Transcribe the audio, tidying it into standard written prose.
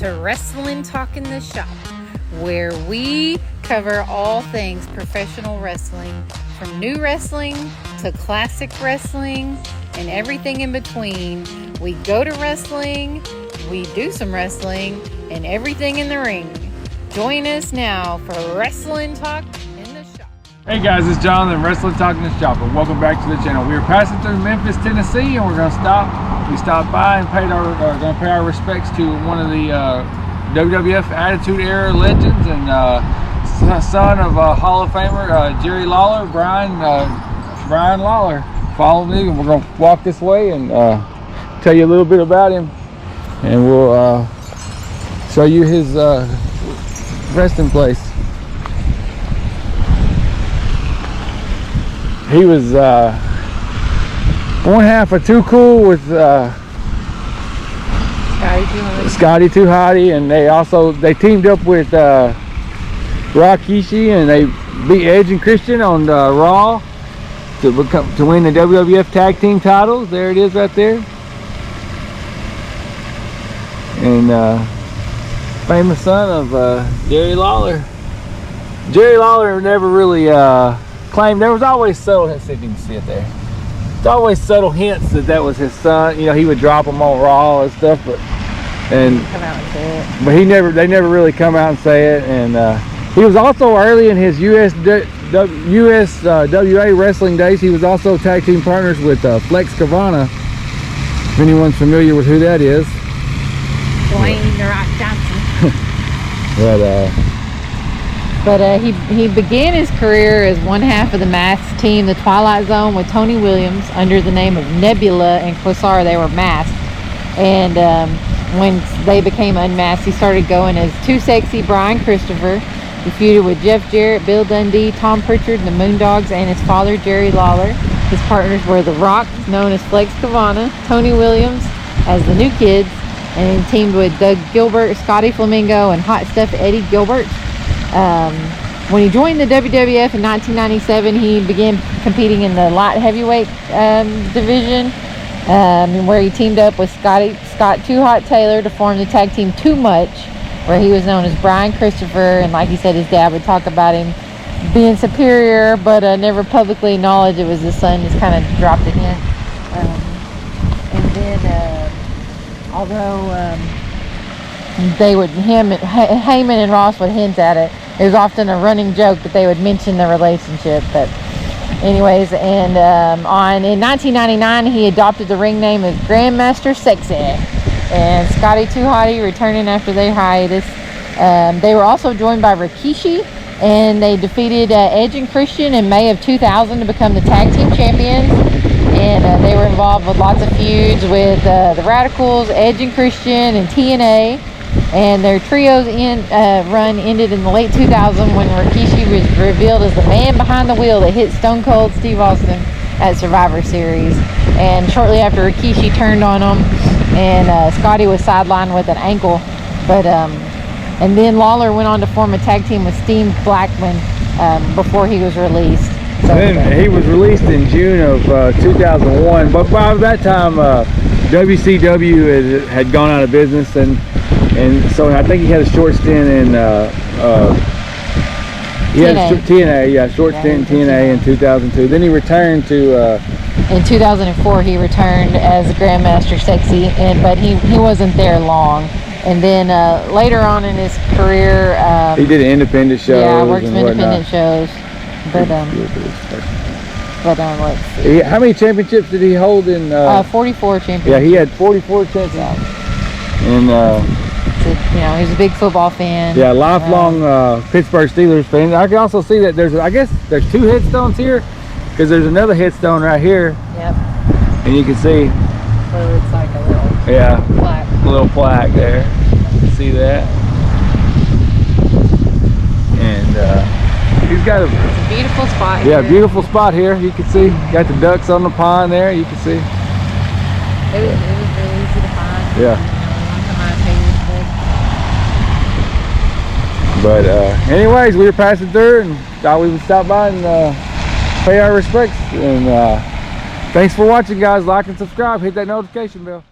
to Wrestling Talk in the Shop, where we cover all things professional wrestling, from new wrestling to classic wrestling and everything in between. We go to wrestling, we do some wrestling, and everything in the ring. Join us now for Wrestling Talk in the Shop. Hey guys, it's Jonathan, Wrestling Talk in the Shop, and welcome back to the channel. We are passing through Memphis, Tennessee, and we're going to stop. We stopped by and going to pay our respects to one of the WWF Attitude Era legends and son of Hall of Famer Jerry Lawler, Brian Lawler. Follow me, and we're going to walk this way and tell you a little bit about him, and we'll show you his resting place. He was one half of Too Cool with Scotty Too Hotty, and they teamed up with Rikishi, and they beat Edge and Christian on Raw to win the WWF Tag Team titles. There it is, right there. And famous son of Jerry Lawler. Jerry Lawler never really claimed. There was always subtle hints. If you can see it there. It's always subtle hints that was his son. You know, he would drop them on Raw and stuff, but they never really come out and say it. And he was also early in his USWA wrestling days. He was also tag team partners with Flex Kavana. If anyone's familiar with who that is. Dwayne The Rock Johnson. But he began his career as one half of the masked team, the Twilight Zone, with Tony Williams under the name of Nebula and Quasar. They were masked, and when they became unmasked, he started going as Too Sexy Brian Christopher. He feuded with Jeff Jarrett, Bill Dundee, Tom Pritchard, the Moondogs, and his father Jerry Lawler. His partners were The Rock, known as Flex Kavana, Tony Williams as the New Kids, and he teamed with Doug Gilbert, Scotty Flamingo, and Hot Stuff Eddie Gilbert. When he joined the WWF in 1997, he began competing in the light heavyweight division, where he teamed up with Scott Too Hot Taylor to form the tag team Too Much, where he was known as Brian Christopher. And like he said, his dad would talk about him being superior, but never publicly acknowledged it was his son. Just kind of dropped a hint. And then although Heyman and Ross would hint at it. It was often a running joke that they would mention the relationship. But anyways, and in 1999, he adopted the ring name of Master Sexay. And Scotty Too Hotty returning after their hiatus. They were also joined by Rikishi, and they defeated Edge and Christian in May of 2000 to become the tag team champions. And they were involved with lots of feuds with the Radicals, Edge and Christian, and TNA. And their trio's run ended in the late 2000s when Rikishi was revealed as the man behind the wheel that hit Stone Cold Steve Austin at Survivor Series. And shortly after, Rikishi turned on him, and Scotty was sidelined with an ankle. But and then Lawler went on to form a tag team with Steve Blackman before he was released. So then he was released in June of 2001, but by that time WCW had gone out of business, and so I think he had a short stint in TNA, short stint in TNA in 2002. Then he returned to in 2004 he returned as Grandmaster Sexy, but he wasn't there long. And then later on in his career, he did independent shows. Yeah, worked some independent shows. But let's see. How many championships did he hold in? 44 championships. Yeah, he had 44 championships. And he's a big football fan. Yeah, lifelong Pittsburgh Steelers fan. I can also see that there's two headstones here, because there's another headstone right here. Yep. And you can see. So it's like a little plaque. A little plaque there. You can see that. And he's got it's a beautiful spot here. Yeah, beautiful spot here. You can see. Got the ducks on the pond there. You can see. It was really easy to find. Yeah. But anyways, we were passing through and thought we would stop by and pay our respects. And thanks for watching, guys. Like and subscribe. Hit that notification bell.